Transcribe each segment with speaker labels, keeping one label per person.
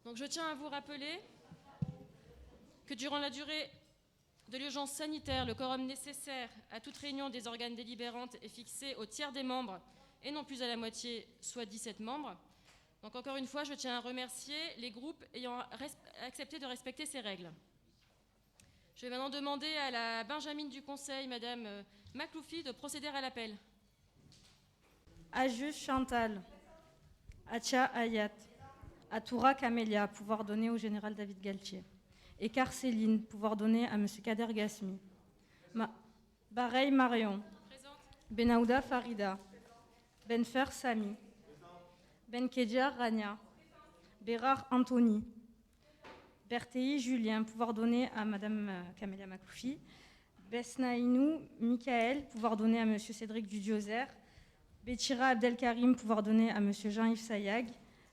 Speaker 1: Donc je tiens à vous rappeler que durant la durée de l'urgence sanitaire, le quorum nécessaire à toute réunion des organes délibérantes est fixé au tiers des membres et non plus à la moitié, soit 17 membres. Donc encore une fois, je tiens à remercier les groupes ayant accepté de respecter ces règles. Je vais maintenant demander à la Benjamine du Conseil, Madame Makloufi, de procéder à l'appel.
Speaker 2: Ajus Chantal, Atia Hayat, Atoura Camélia, pouvoir donner au général David Galtier. Écart Céline, pouvoir donner à M. Kader Gasmi. Bareil Marion.
Speaker 1: Présente.
Speaker 2: Benaouda Farida. Benfer Sami. Benkedja Rania. Bérard Anthony. Berthéi Julien, pouvoir donner à Mme Camélia Makloufi. Besnaïnou Michael, pouvoir donner à M. Cédric Dudiozer. Bétira Abdelkarim, pouvoir donner à M. Jean-Yves Sayag.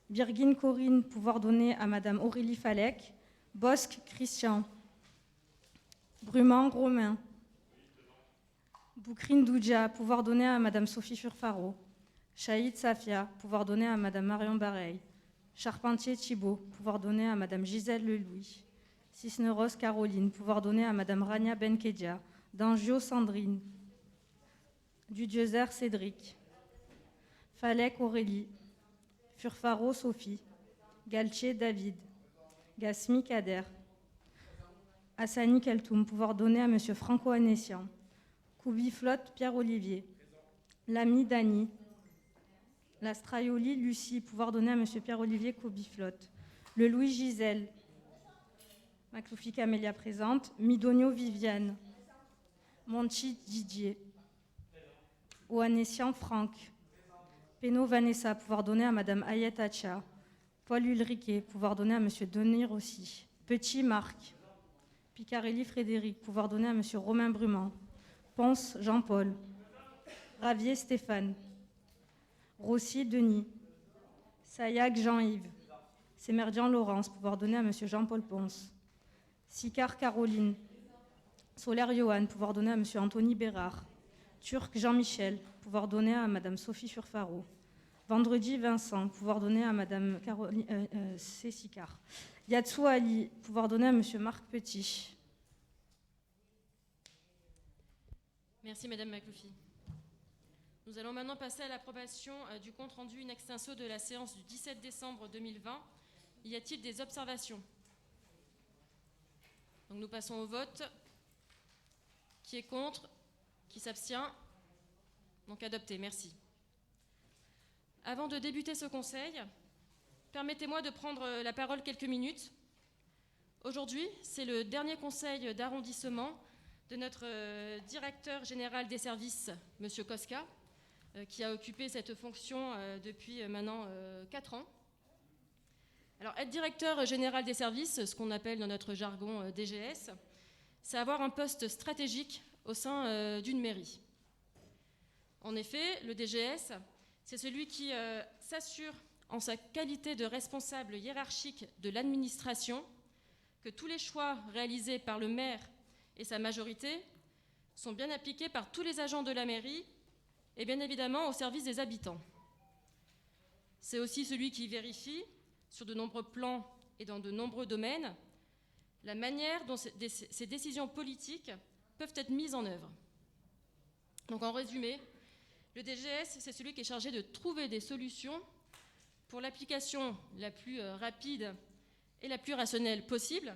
Speaker 2: Birgine Corinne, pouvoir donner à Mme Aurélie Falek. Bosque Christian. Bruman Romain. Boukrine Doudja, pouvoir donner à Mme Sophie Furfaro. Chaïd Safia, pouvoir donner à Mme Marion Bareil. Charpentier Thibault, pouvoir donner à Mme Gisèle Lelouis. Cisneros Caroline, pouvoir donner à Mme Rania Benkedia. D'Angio Sandrine. Dudiozer Cédric. Falek Aurélie. Furfaro Sophie. Galtier David. Gasmi Kader. Hassani Keltoum, pouvoir donner à M. Franco Anessian. Koubi Flotte Pierre-Olivier. Lamy Dany. Lastraioli Lucie, pouvoir donner à M. Pierre-Olivier Koubi Flotte. Le Louis Gisèle. Makloufi Camélia présente. Midonio Viviane. Monchi Didier. Oanessian Franck. Pénaud Vanessa, pouvoir donner à Mme Ayet Acha. Paul Ulriquet, pouvoir donner à M. Denis Rossi. Petit Marc. Picarelli Frédéric, pouvoir donner à M. Romain Brumand. Ponce Jean-Paul. Ravier Stéphane. Rossi Denis. Sayag Jean-Yves. Sémerdian Laurence, pouvoir donner à M. Jean-Paul Ponce. Sicard Caroline. Solaire Johan, pouvoir donner à M. Anthony Bérard. Turc Jean-Michel, pouvoir donner à Mme Sophie Furfaro. Vendredi Vincent, pouvoir donner à Mme C. Sicard. Yatsou Ali, pouvoir donner à M. Marc Petit.
Speaker 1: Merci Madame Makloufi. Nous allons maintenant passer à l'approbation du compte-rendu in extenso de la séance du 17 décembre 2020. Y a-t-il des observations? Donc nous passons au vote. Qui est contre? Qui s'abstient? Donc adopté, merci. Avant de débuter ce conseil, permettez-moi de prendre la parole quelques minutes. Aujourd'hui, c'est le dernier conseil d'arrondissement de notre directeur général des services, M. Koska, qui a occupé cette fonction depuis maintenant 4 ans. Alors, être directeur général des services, ce qu'on appelle dans notre jargon DGS, c'est avoir un poste stratégique au sein d'une mairie. En effet, le DGS, c'est celui qui s'assure, en sa qualité de responsable hiérarchique de l'administration, que tous les choix réalisés par le maire et sa majorité sont bien appliqués par tous les agents de la mairie et bien évidemment au service des habitants. C'est aussi celui qui vérifie, sur de nombreux plans et dans de nombreux domaines, la manière dont ces décisions politiques peuvent être mises en œuvre. Donc en résumé, le DGS, c'est celui qui est chargé de trouver des solutions pour l'application la plus rapide et la plus rationnelle possible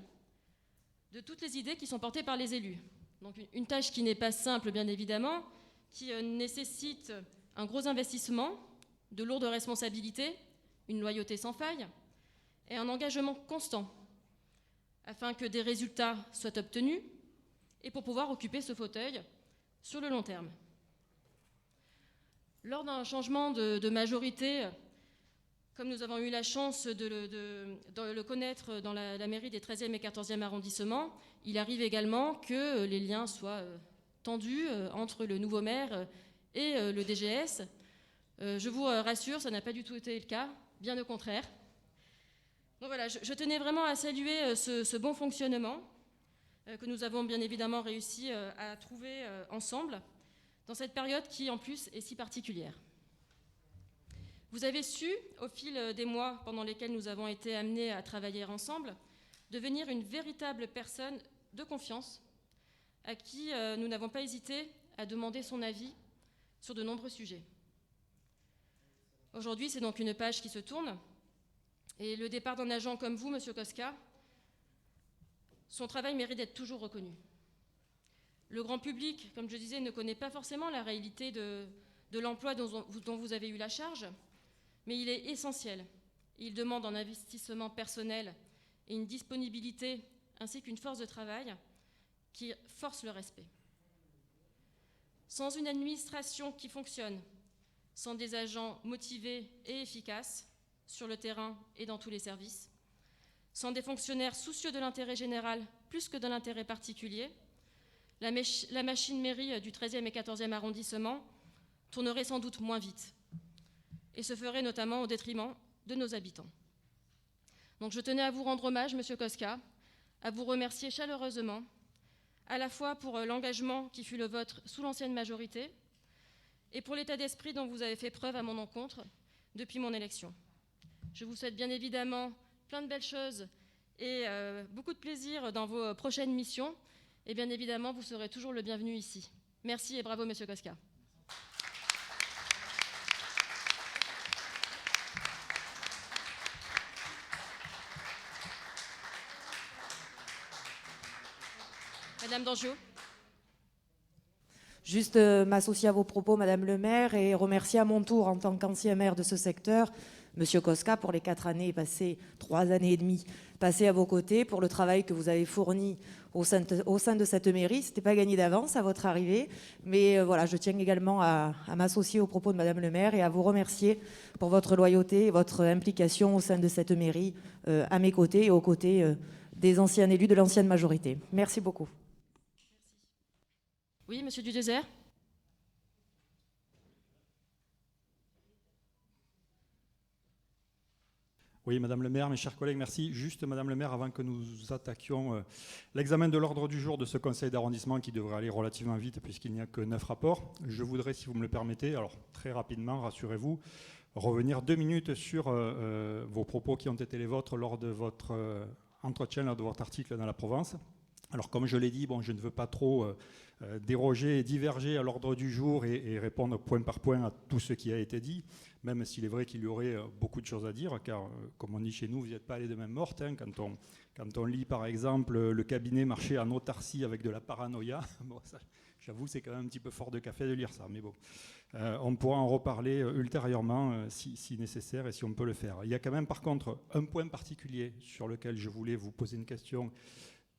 Speaker 1: de toutes les idées qui sont portées par les élus. Donc une tâche qui n'est pas simple, bien évidemment, qui nécessite un gros investissement, de lourdes responsabilités, une loyauté sans faille et un engagement constant afin que des résultats soient obtenus et pour pouvoir occuper ce fauteuil sur le long terme. Lors d'un changement de majorité, comme nous avons eu la chance de le connaître dans la mairie des 13e et 14e arrondissements, il arrive également que les liens soient tendus entre le nouveau maire et le DGS. Je vous rassure, ça n'a pas du tout été le cas, bien au contraire. Donc voilà, je tenais vraiment à saluer ce bon fonctionnement que nous avons bien évidemment réussi à trouver ensemble dans cette période qui en plus est si particulière. Vous avez su, au fil des mois pendant lesquels nous avons été amenés à travailler ensemble, devenir une véritable personne de confiance à qui nous n'avons pas hésité à demander son avis sur de nombreux sujets. Aujourd'hui, c'est donc une page qui se tourne et le départ d'un agent comme vous, Monsieur Koska, son travail mérite d'être toujours reconnu. Le grand public, comme je disais, ne connaît pas forcément la réalité de l'emploi dont vous avez eu la charge, mais il est essentiel. Il demande un investissement personnel et une disponibilité ainsi qu'une force de travail qui force le respect. Sans une administration qui fonctionne, sans des agents motivés et efficaces sur le terrain et dans tous les services, sans des fonctionnaires soucieux de l'intérêt général plus que de l'intérêt particulier, la machine mairie du 13e et 14e arrondissement tournerait sans doute moins vite et se ferait notamment au détriment de nos habitants. Donc je tenais à vous rendre hommage, Monsieur Koska, à vous remercier chaleureusement, à la fois pour l'engagement qui fut le vôtre sous l'ancienne majorité et pour l'état d'esprit dont vous avez fait preuve à mon encontre depuis mon élection. Je vous souhaite bien évidemment plein de belles choses et beaucoup de plaisir dans vos prochaines missions. Et bien évidemment, vous serez toujours le bienvenu ici. Merci et bravo, Monsieur Koska. Madame Dangiot.
Speaker 3: Juste m'associer à vos propos, Madame le maire, et remercier à mon tour, en tant qu'ancien maire de ce secteur, Monsieur Koska, pour les 4 années passées, 3 années et demie passées à vos côtés, pour le travail que vous avez fourni au sein de cette mairie. Ce n'était pas gagné d'avance à votre arrivée, mais voilà, je tiens également à m'associer aux propos de Madame le maire et à vous remercier pour votre loyauté et votre implication au sein de cette mairie, à mes côtés et aux côtés des anciens élus de l'ancienne majorité. Merci beaucoup.
Speaker 1: Oui, Monsieur Dudésert.
Speaker 4: Oui, Madame le maire, mes chers collègues, merci. Juste, Madame le maire, avant que nous attaquions l'examen de l'ordre du jour de ce conseil d'arrondissement qui devrait aller relativement vite puisqu'il n'y a que 9 rapports, je voudrais, si vous me le permettez, alors très rapidement, rassurez-vous, revenir 2 minutes sur vos propos qui ont été les vôtres lors de votre entretien, lors de votre article dans la Provence. Alors, comme je l'ai dit, bon, je ne veux pas trop déroger et diverger à l'ordre du jour et répondre point par point à tout ce qui a été dit, même s'il est vrai qu'il y aurait beaucoup de choses à dire, car, comme on dit chez nous, vous n'êtes pas allés de même morte. Hein, quand on lit, par exemple, le cabinet marcher en autarcie avec de la paranoïa, bon, ça, j'avoue, c'est quand même un petit peu fort de café de lire ça, mais bon. On pourra en reparler ultérieurement si nécessaire et si on peut le faire. Il y a quand même, par contre, un point particulier sur lequel je voulais vous poser une question,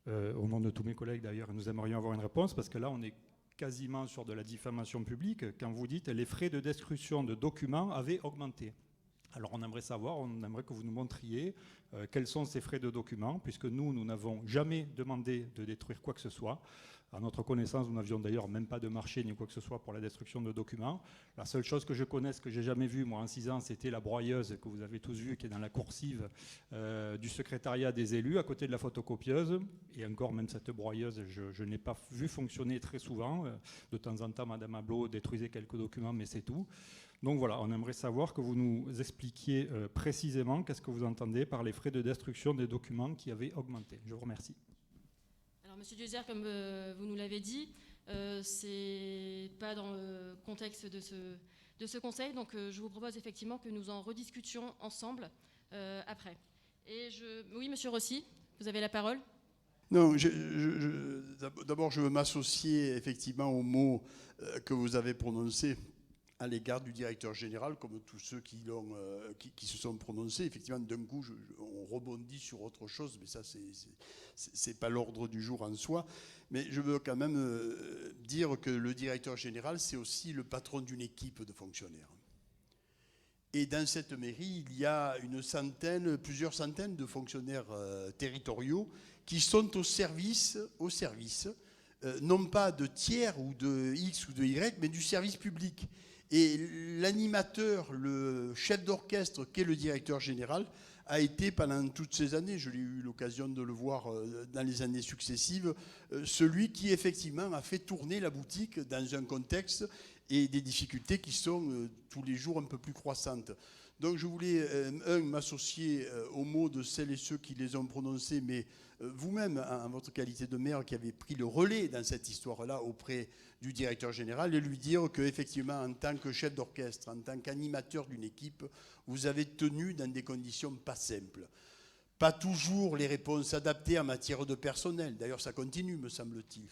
Speaker 4: au nom de tous mes collègues d'ailleurs, nous aimerions avoir une réponse, parce que là, on est quasiment sur de la diffamation publique, quand vous dites les frais de destruction de documents avaient augmenté. Alors on aimerait savoir, on aimerait que vous nous montriez quels sont ces frais de documents, puisque nous n'avons jamais demandé de détruire quoi que ce soit. À notre connaissance, nous n'avions d'ailleurs même pas de marché ni quoi que ce soit pour la destruction de documents. La seule chose que je connaisse, que j'ai jamais vue, moi, en 6 ans, c'était la broyeuse que vous avez tous vue, qui est dans la coursive du secrétariat des élus, à côté de la photocopieuse. Et encore, même cette broyeuse, je n'ai pas vu fonctionner très souvent. De temps en temps, Madame Ablot détruisait quelques documents, mais c'est tout. Donc voilà, on aimerait savoir que vous nous expliquiez précisément qu'est-ce que vous entendez par les frais de destruction des documents qui avaient augmenté. Je vous remercie.
Speaker 1: Alors, Monsieur Dudésert, comme vous nous l'avez dit, c'est pas dans le contexte de ce conseil, donc je vous propose effectivement que nous en rediscutions ensemble après. Oui, Monsieur Rossi, vous avez la parole.
Speaker 5: Non, d'abord, je veux m'associer effectivement aux mots que vous avez prononcés à l'égard du directeur général, comme tous ceux qui se sont prononcés. Effectivement, d'un coup, on rebondit sur autre chose, mais ça, c'est pas l'ordre du jour en soi. Mais je veux quand même dire que le directeur général, c'est aussi le patron d'une équipe de fonctionnaires. Et dans cette mairie, il y a plusieurs centaines de fonctionnaires territoriaux qui sont au service, non pas de tiers ou de X ou de Y, mais du service public. Et l'animateur, le chef d'orchestre qu'est le directeur général, a été pendant toutes ces années, je l'ai eu l'occasion de le voir dans les années successives, celui qui effectivement a fait tourner la boutique dans un contexte et des difficultés qui sont tous les jours un peu plus croissantes. Donc je voulais, m'associer aux mots de celles et ceux qui les ont prononcés, mais vous-même, en votre qualité de maire qui avez pris le relais dans cette histoire-là auprès du directeur général, et lui dire qu'effectivement, en tant que chef d'orchestre, en tant qu'animateur d'une équipe, vous avez tenu dans des conditions pas simples. Pas toujours les réponses adaptées en matière de personnel. D'ailleurs, ça continue, me semble-t-il.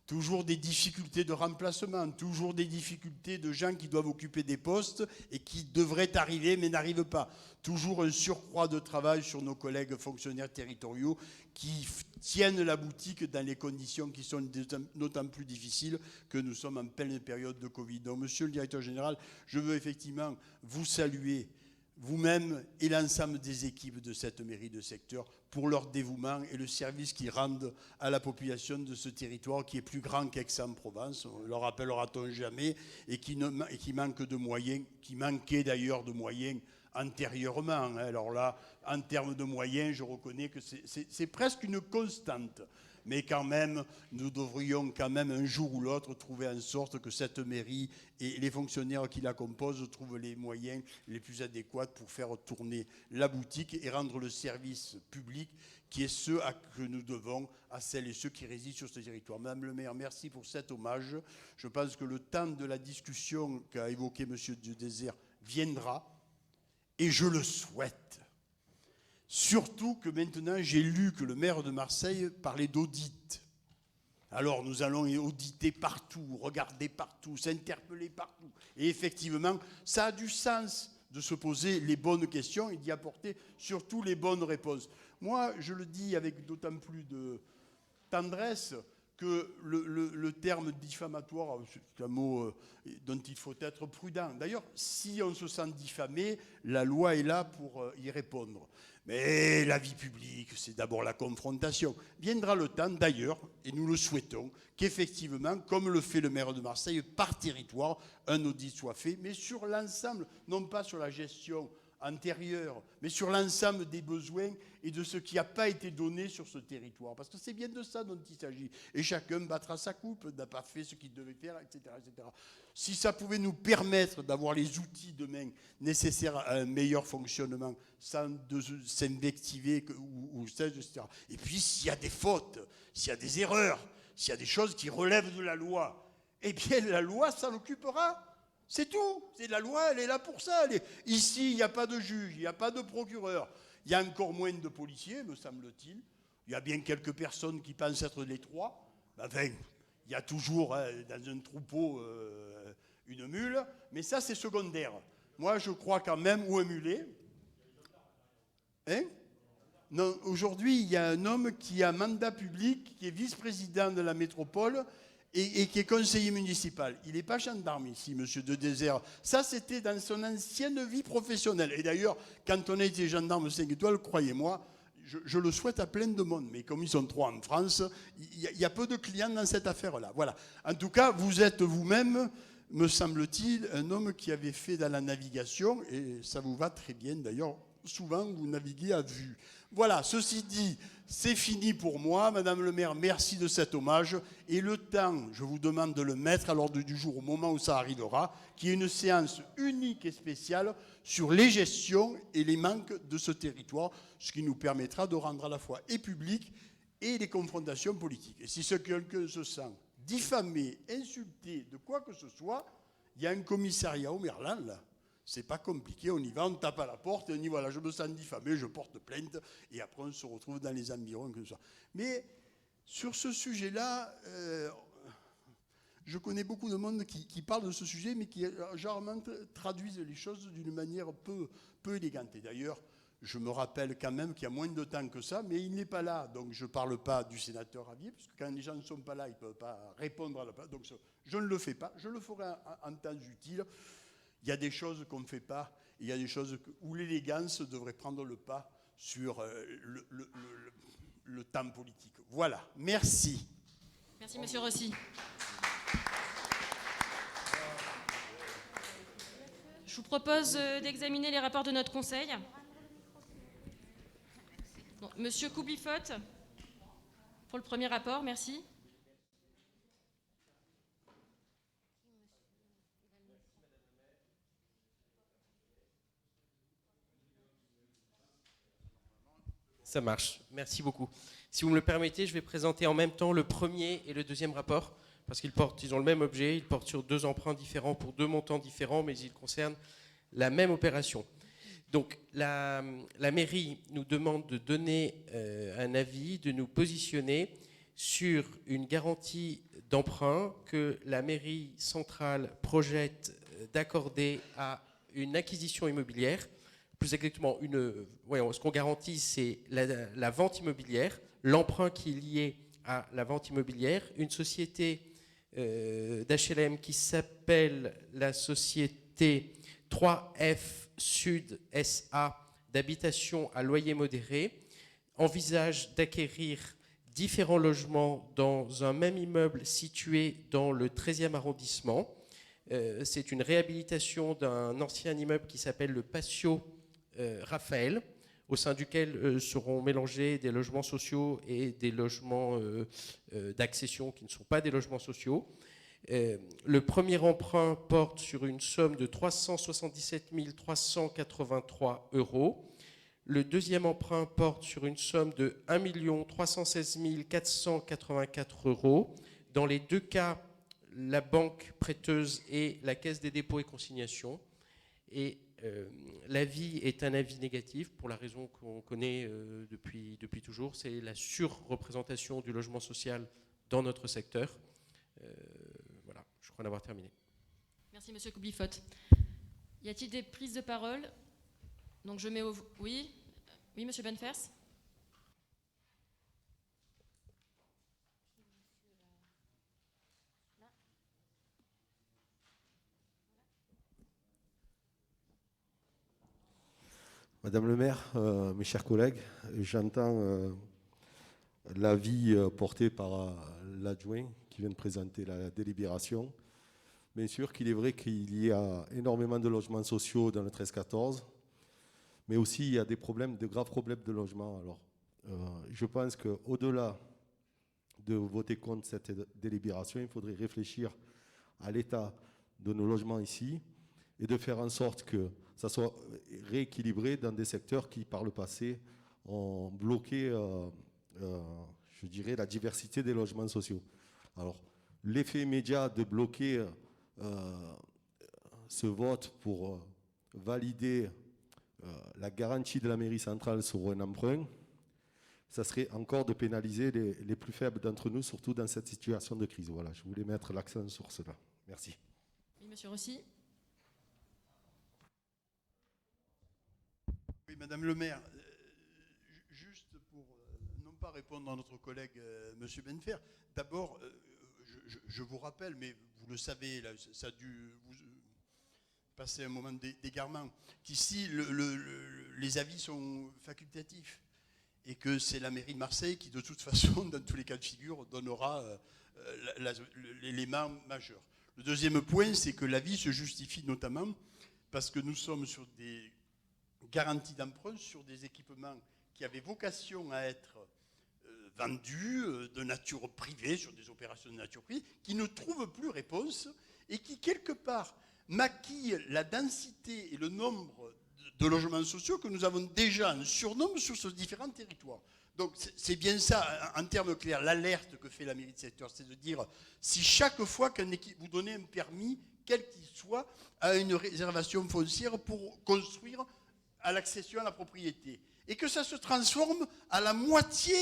Speaker 5: Toujours des difficultés de remplacement, toujours des difficultés de gens qui doivent occuper des postes et qui devraient arriver mais n'arrivent pas. Toujours un surcroît de travail sur nos collègues fonctionnaires territoriaux qui tiennent la boutique dans les conditions qui sont d'autant plus difficiles que nous sommes en pleine période de Covid. Donc, monsieur le directeur général, je veux effectivement vous saluer, vous-même et l'ensemble des équipes de cette mairie de secteur, pour leur dévouement et le service qu'ils rendent à la population de ce territoire qui est plus grand qu'Aix-en-Provence, on le rappellera-t-on jamais, et qui manque de moyens, qui manquait d'ailleurs de moyens antérieurement. Alors là, en termes de moyens, je reconnais que c'est presque une constante. Mais quand même, nous devrions quand même un jour ou l'autre trouver en sorte que cette mairie et les fonctionnaires qui la composent trouvent les moyens les plus adéquats pour faire tourner la boutique et rendre le service public qui est ce que nous devons à celles et ceux qui résident sur ce territoire. Madame le maire, merci pour cet hommage. Je pense que le temps de la discussion qu'a évoqué M. Désert viendra, et je le souhaite. Surtout que maintenant, j'ai lu que le maire de Marseille parlait d'audit. Alors, nous allons auditer partout, regarder partout, s'interpeller partout. Et effectivement, ça a du sens de se poser les bonnes questions et d'y apporter surtout les bonnes réponses. Moi, je le dis avec d'autant plus de tendresse que le terme diffamatoire, c'est un mot dont il faut être prudent. D'ailleurs, si on se sent diffamé, la loi est là pour y répondre. Mais la vie publique, c'est d'abord la confrontation. Viendra le temps, d'ailleurs, et nous le souhaitons, qu'effectivement, comme le fait le maire de Marseille, par territoire, un audit soit fait, mais sur l'ensemble, non pas sur la gestion antérieure, mais sur l'ensemble des besoins et de ce qui n'a pas été donné sur ce territoire. Parce que c'est bien de ça dont il s'agit. Et chacun battra sa coupe, n'a pas fait ce qu'il devait faire, etc., etc. Si ça pouvait nous permettre d'avoir les outils demain nécessaires à un meilleur fonctionnement, sans s'invectiver, etc. Et puis, s'il y a des fautes, s'il y a des erreurs, s'il y a des choses qui relèvent de la loi, eh bien, la loi s'en occupera. C'est tout. C'est la loi, elle est là pour ça. Ici, il n'y a pas de juge, il n'y a pas de procureur. Il y a encore moins de policiers, me semble-t-il. Il y a bien quelques personnes qui pensent être les trois. Enfin, il y a toujours dans un troupeau une mule, mais ça, c'est secondaire. Moi, je crois quand même, ou un mulet. Hein? Non, aujourd'hui, il y a un homme qui a mandat public, qui est vice-président de la métropole, et qui est conseiller municipal. Il n'est pas gendarme ici, monsieur de Désert. Ça, c'était dans son ancienne vie professionnelle. Et d'ailleurs, quand on a été gendarme 5 étoiles, croyez-moi, je le souhaite à plein de monde. Mais comme ils sont 3 en France, il y a peu de clients dans cette affaire-là. Voilà. En tout cas, vous êtes vous-même, me semble-t-il, un homme qui avait fait dans la navigation, et ça vous va très bien. D'ailleurs, souvent, vous naviguez à vue. Voilà, ceci dit, c'est fini pour moi. Madame le maire, merci de cet hommage. Et le temps, je vous demande de le mettre à l'ordre du jour au moment où ça arrivera, qui est une séance unique et spéciale sur les gestions et les manques de ce territoire, ce qui nous permettra de rendre à la fois et public et les confrontations politiques. Et si quelqu'un se sent diffamé, insulté, de quoi que ce soit, il y a un commissariat au Merlan, là. C'est pas compliqué, on y va, on tape à la porte, et on dit voilà, je me sens diffamé, je porte plainte, et après on se retrouve dans les environs comme ça. Mais sur ce sujet-là, je connais beaucoup de monde qui parle de ce sujet, mais qui généralement traduisent les choses d'une manière peu élégante. Et d'ailleurs, je me rappelle quand même qu'il y a moins de temps que ça, mais il n'est pas là, donc je ne parle pas du sénateur Ravier, parce que quand les gens ne sont pas là, ils ne peuvent pas répondre à la place. Donc je ne le fais pas, je le ferai en temps utile. Il y a des choses qu'on ne fait pas, il y a des choses où l'élégance devrait prendre le pas sur le temps politique. Voilà, merci.
Speaker 1: Merci, monsieur Rossi. Je vous propose d'examiner les rapports de notre conseil. Bon, monsieur Coublifotte, pour le premier rapport, merci.
Speaker 6: Ça marche, merci beaucoup. Si vous me le permettez, je vais présenter en même temps le premier et le deuxième rapport, parce ils ont le même objet, ils portent sur 2 emprunts différents pour 2 montants différents, mais ils concernent la même opération. Donc la mairie nous demande de donner un avis, de nous positionner sur une garantie d'emprunt que la mairie centrale projette d'accorder à une acquisition immobilière. Plus exactement, ce qu'on garantit, c'est la vente immobilière, l'emprunt qui est lié à la vente immobilière, une société d'HLM qui s'appelle la société 3F Sud SA d'habitation à loyer modéré, envisage d'acquérir différents logements dans un même immeuble situé dans le 13e arrondissement. C'est une réhabilitation d'un ancien immeuble qui s'appelle le Patio Raphaël, au sein duquel seront mélangés des logements sociaux et des logements d'accession qui ne sont pas des logements sociaux. Le premier emprunt porte sur une somme de 377 383 €. Le deuxième emprunt porte sur une somme de 1 316 484 €. Dans les 2 cas, la banque prêteuse est la Caisse des dépôts et consignations. Et l'avis est un avis négatif pour la raison qu'on connaît depuis toujours, c'est la surreprésentation du logement social dans notre secteur. Voilà, je crois en avoir terminé.
Speaker 1: Merci Monsieur Coublifotte. Y a-t-il des prises de parole? Donc je mets au... Oui, Monsieur Benfers.
Speaker 7: Madame le maire, mes chers collègues, j'entends l'avis porté par l'adjoint qui vient de présenter la délibération. Bien sûr qu'il est vrai qu'il y a énormément de logements sociaux dans le 13-14, mais aussi il y a de graves problèmes de logement. Alors, je pense qu'au-delà de voter contre cette délibération, il faudrait réfléchir à l'état de nos logements ici et de faire en sorte que ça soit rééquilibré dans des secteurs qui, par le passé, ont bloqué, je dirais, la diversité des logements sociaux. Alors, l'effet immédiat de bloquer ce vote pour valider la garantie de la mairie centrale sur un emprunt, ça serait encore de pénaliser les plus faibles d'entre nous, surtout dans cette situation de crise. Voilà, je voulais mettre l'accent sur cela. Merci.
Speaker 1: Oui, Monsieur Rossi.
Speaker 5: Oui, Madame le maire, juste pour non pas répondre à notre collègue Monsieur Benfer, d'abord, je vous rappelle, mais vous le savez, là, ça a dû vous passer un moment d'égarement, qu'ici, les avis sont facultatifs et que c'est la mairie de Marseille qui, de toute façon, dans tous les cas de figure, donnera l'élément majeur. Le deuxième point, c'est que l'avis se justifie notamment parce que nous sommes sur des garantie d'emprunt sur des équipements qui avaient vocation à être vendus de nature privée, sur des opérations de nature privée, qui ne trouvent plus réponse et qui, quelque part, maquillent la densité et le nombre de logements sociaux que nous avons déjà en surnombre sur ces différents territoires. Donc c'est bien ça, en termes clairs, l'alerte que fait la mairie de secteur, c'est de dire, si chaque fois vous donnez un permis, quel qu'il soit, à une réservation foncière pour construire à l'accession à la propriété, et que ça se transforme à la moitié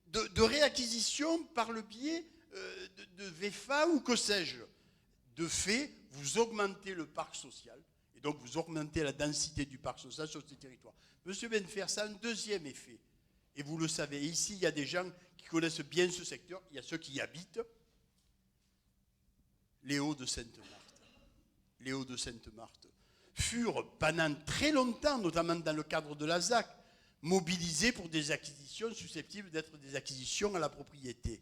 Speaker 5: de réacquisition par le biais de VEFA ou que sais-je. De fait, vous augmentez le parc social, et donc vous augmentez la densité du parc social sur ces territoires. Monsieur Benfer, ça a un deuxième effet, et vous le savez, ici il y a des gens qui connaissent bien ce secteur, il y a ceux qui y habitent, les Hauts de Sainte-Marthe. Les Hauts de Sainte-Marthe furent pendant très longtemps, notamment dans le cadre de la ZAC, mobilisés pour des acquisitions susceptibles d'être des acquisitions à la propriété.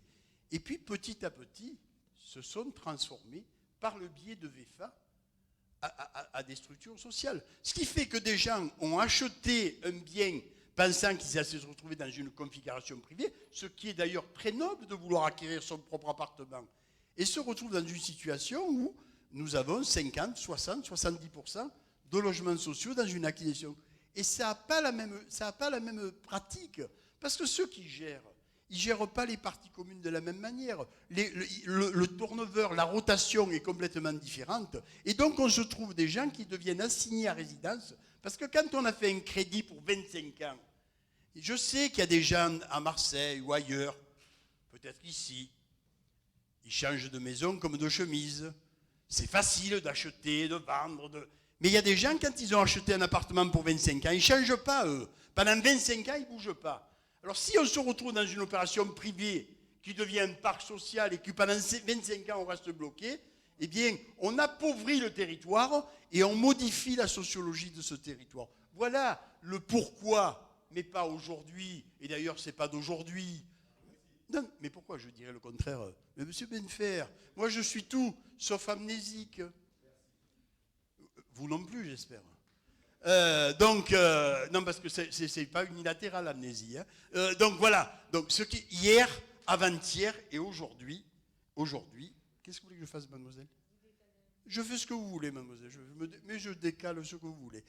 Speaker 5: Et puis petit à petit, se sont transformés par le biais de VEFA à des structures sociales. Ce qui fait que des gens ont acheté un bien pensant qu'ils allaient se retrouver dans une configuration privée, ce qui est d'ailleurs très noble de vouloir acquérir son propre appartement, et se retrouvent dans une situation où nous avons 50, 60, 70% de logements sociaux dans une acquisition. Et ça n'a pas la même pratique, Parce que ceux qui gèrent, ils ne gèrent pas les parties communes de la même manière. Le turnover, la rotation est complètement différente. Et donc, on se trouve des gens qui deviennent assignés à résidence. Parce que quand on a fait un crédit pour 25 ans, je sais qu'il y a des gens à Marseille ou ailleurs, peut-être ici, ils changent de maison comme de chemise. C'est facile d'acheter, de vendre. Mais il y a des gens, quand ils ont acheté un appartement pour 25 ans, ils ne changent pas, eux. Pendant 25 ans, ils ne bougent pas. Alors si on se retrouve dans une opération privée qui devient un parc social et que pendant 25 ans, on reste bloqué, eh bien, on appauvrit le territoire et on modifie la sociologie de ce territoire. Voilà le pourquoi, mais pas aujourd'hui. Et d'ailleurs, ce n'est pas d'aujourd'hui. Non, mais pourquoi je dirais le contraire? Mais monsieur Benfer, moi je suis tout sauf amnésique. Vous non plus, j'espère. Non, parce que c'est pas unilatéral l'amnésie. Hein. Donc voilà. Donc ce qui hier, avant-hier et aujourd'hui, qu'est-ce que vous voulez que je fasse, mademoiselle? Je fais ce que vous voulez, mademoiselle. Mais je décale ce que vous voulez.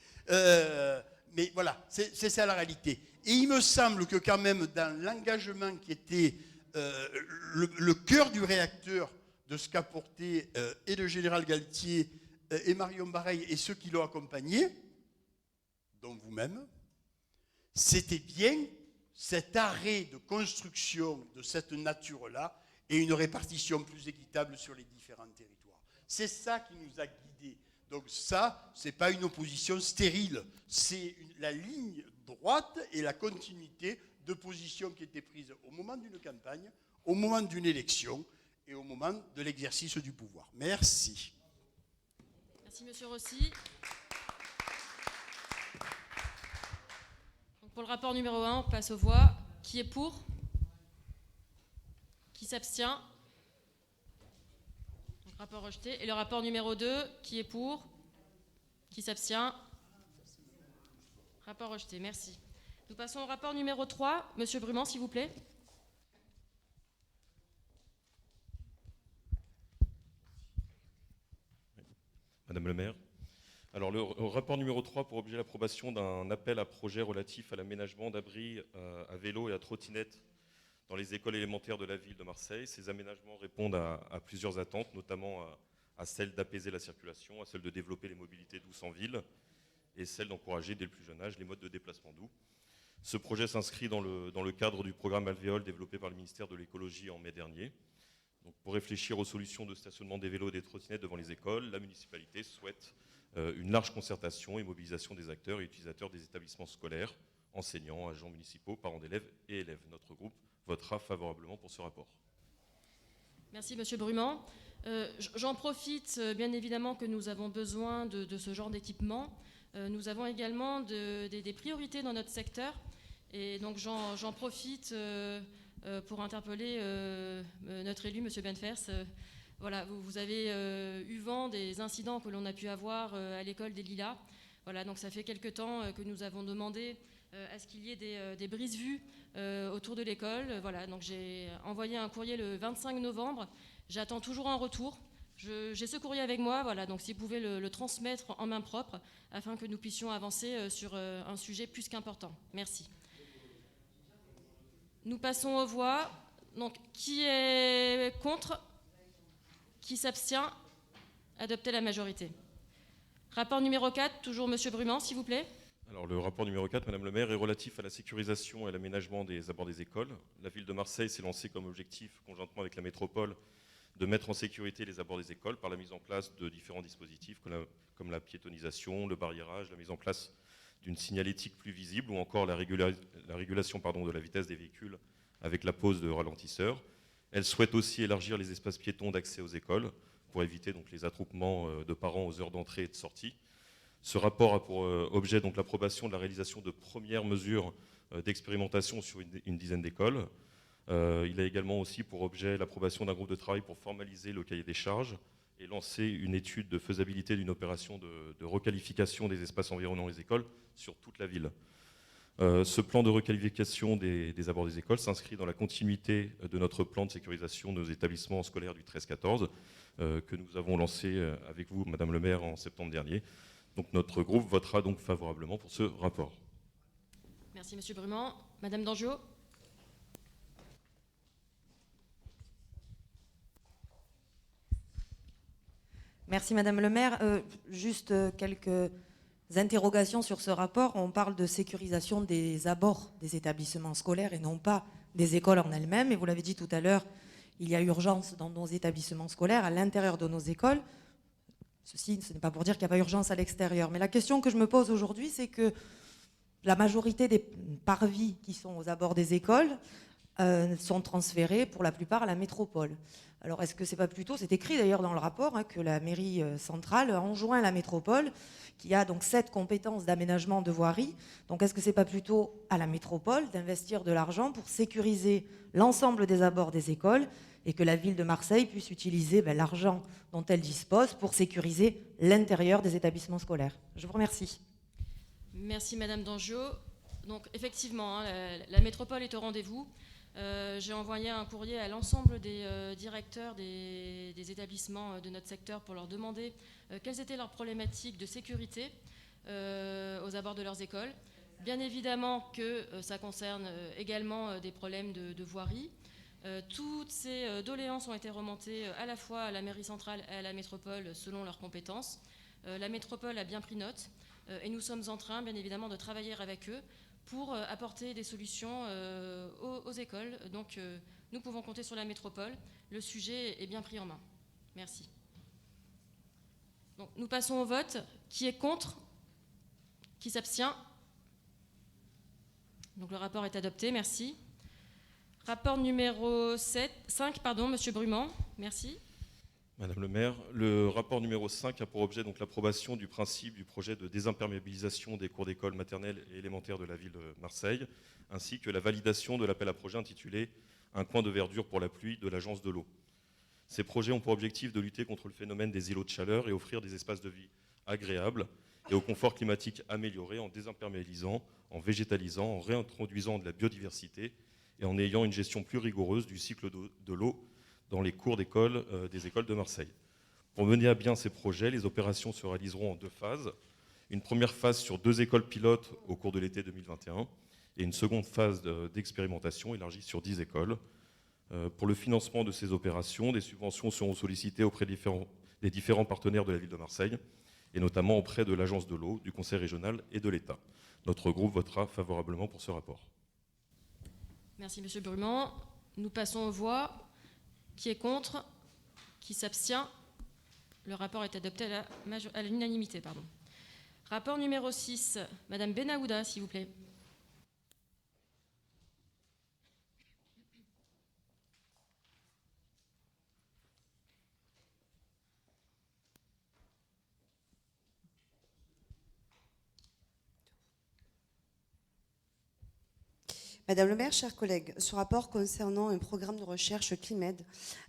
Speaker 5: Mais voilà, c'est ça la réalité. Et il me semble que quand même dans l'engagement qui était le cœur du réacteur de ce qu'a porté et le général Galtier et Marion Bareil et ceux qui l'ont accompagné, dont vous-même, c'était bien cet arrêt de construction de cette nature-là et une répartition plus équitable sur les différents territoires. C'est ça qui nous a guidés. Donc ça, ce n'est pas une opposition stérile, c'est la ligne droite et la continuité de positions qui étaient prises au moment d'une campagne, au moment d'une élection et au moment de l'exercice du pouvoir. Merci.
Speaker 1: Merci, Monsieur Rossi. Donc pour le rapport numéro 1, on passe aux voix. Qui est pour? Qui s'abstient? Donc, rapport rejeté. Et le rapport numéro 2, qui est pour? Qui s'abstient? Rapport rejeté, merci. Nous passons au rapport numéro 3. Monsieur Brumand, s'il vous plaît.
Speaker 8: Madame le maire. Alors, le rapport numéro 3 pour objet l'approbation d'un appel à projet relatif à l'aménagement d'abris à vélo et à trottinette dans les écoles élémentaires de la ville de Marseille. Ces aménagements répondent à plusieurs attentes, notamment à celle d'apaiser la circulation, à celle de développer les mobilités douces en ville et celle d'encourager dès le plus jeune âge les modes de déplacement doux. Ce projet s'inscrit dans le cadre du programme Alvéole développé par le ministère de l'écologie en mai dernier. Donc, pour réfléchir aux solutions de stationnement des vélos et des trottinettes devant les écoles, la municipalité souhaite une large concertation et mobilisation des acteurs et utilisateurs des établissements scolaires, enseignants, agents municipaux, parents d'élèves et élèves. Notre groupe votera favorablement pour ce rapport.
Speaker 1: Merci, Monsieur Brumand. J'en profite, bien évidemment, que nous avons besoin de ce genre d'équipement. Nous avons également des priorités dans notre secteur. Et donc, j'en profite pour interpeller notre élu, Monsieur Benfers. Voilà, vous avez eu vent des incidents que l'on a pu avoir à l'école des Lilas. Voilà, donc ça fait quelque temps que nous avons demandé à ce qu'il y ait des brises-vues autour de l'école. Voilà, donc j'ai envoyé un courrier le 25 novembre. J'attends toujours un retour. J'ai ce courrier avec moi, voilà, donc si vous pouvez le transmettre en main propre afin que nous puissions avancer sur un sujet plus qu'important. Merci. Nous passons aux voix. Donc, qui est contre? Qui s'abstient? Adopter la majorité. Rapport numéro 4, toujours Monsieur Brumand, s'il vous plaît.
Speaker 8: Alors, le rapport numéro 4, Madame le maire, est relatif à la sécurisation et à l'aménagement des abords des écoles. La ville de Marseille s'est lancée comme objectif, conjointement avec la métropole, de mettre en sécurité les abords des écoles par la mise en place de différents dispositifs comme la piétonisation, le barriérage, la mise en place d'une signalétique plus visible ou encore la régulation de la vitesse des véhicules avec la pose de ralentisseurs. Elle souhaite aussi élargir les espaces piétons d'accès aux écoles pour éviter donc, les attroupements de parents aux heures d'entrée et de sortie. Ce rapport a pour objet donc, l'approbation de la réalisation de premières mesures d'expérimentation sur une dizaine d'écoles. Il a également aussi pour objet l'approbation d'un groupe de travail pour formaliser le cahier des charges et lancer une étude de faisabilité d'une opération de requalification des espaces environnant les écoles sur toute la ville. Ce plan de requalification des abords des écoles s'inscrit dans la continuité de notre plan de sécurisation de nos établissements scolaires du 13-14 que nous avons lancé avec vous, Madame le maire, en septembre dernier. Donc notre groupe votera donc favorablement pour ce rapport.
Speaker 1: Merci Monsieur Brumand. Madame Dangiot.
Speaker 3: Merci Madame le maire. Juste quelques interrogations sur ce rapport. On parle de sécurisation des abords des établissements scolaires et non pas des écoles en elles-mêmes. Et vous l'avez dit tout à l'heure, il y a urgence dans nos établissements scolaires, à l'intérieur de nos écoles. Ceci, ce n'est pas pour dire qu'il n'y a pas urgence à l'extérieur. Mais la question que je me pose aujourd'hui, c'est que la majorité des parvis qui sont aux abords des écoles sont transférés pour la plupart à la métropole. Alors est-ce que c'est pas plutôt, c'est écrit d'ailleurs dans le rapport, que la mairie centrale enjoint la métropole, qui a donc cette compétence d'aménagement de voirie, donc est-ce que c'est pas plutôt à la métropole d'investir de l'argent pour sécuriser l'ensemble des abords des écoles et que la ville de Marseille puisse utiliser l'argent dont elle dispose pour sécuriser l'intérieur des établissements scolaires? Je vous remercie.
Speaker 1: Merci Madame Dangiot. Donc effectivement, la métropole est au rendez-vous. J'ai envoyé un courrier à l'ensemble des directeurs des établissements de notre secteur pour leur demander quelles étaient leurs problématiques de sécurité aux abords de leurs écoles. Bien évidemment que ça concerne également des problèmes de voirie. Toutes ces doléances ont été remontées à la fois à la mairie centrale et à la métropole selon leurs compétences. La métropole a bien pris note et nous sommes en train, bien évidemment, de travailler avec eux pour apporter des solutions aux écoles. Donc nous pouvons compter sur la métropole. Le sujet est bien pris en main. Merci. Donc, nous passons au vote. Qui est contre? Qui s'abstient? Donc le rapport est adopté. Merci. Rapport numéro 5, Monsieur Brumand. Merci.
Speaker 8: Madame le maire, le rapport numéro 5 a pour objet donc l'approbation du principe du projet de désimperméabilisation des cours d'école maternelle et élémentaire de la ville de Marseille, ainsi que la validation de l'appel à projet intitulé « Un coin de verdure pour la pluie » de l'Agence de l'eau. Ces projets ont pour objectif de lutter contre le phénomène des îlots de chaleur et offrir des espaces de vie agréables et au confort climatique amélioré en désimperméabilisant, en végétalisant, en réintroduisant de la biodiversité et en ayant une gestion plus rigoureuse du cycle de l'eau dans les cours d'école des écoles de Marseille. Pour mener à bien ces projets, les opérations se réaliseront en 2 phases. Une première phase sur 2 écoles pilotes au cours de l'été 2021 et une seconde phase d'expérimentation élargie sur 10 écoles. Pour le financement de ces opérations, des subventions seront sollicitées auprès des différents partenaires de la ville de Marseille et notamment auprès de l'Agence de l'eau, du Conseil régional et de l'État. Notre groupe votera favorablement pour ce rapport.
Speaker 1: Merci Monsieur Brumand. Nous passons aux voix. Qui est contre? Qui s'abstient? Le rapport est adopté à l'unanimité. Rapport numéro 6, Madame Benahouda, s'il vous plaît.
Speaker 9: Madame le maire, chers collègues, ce rapport concernant un programme de recherche CLIMED,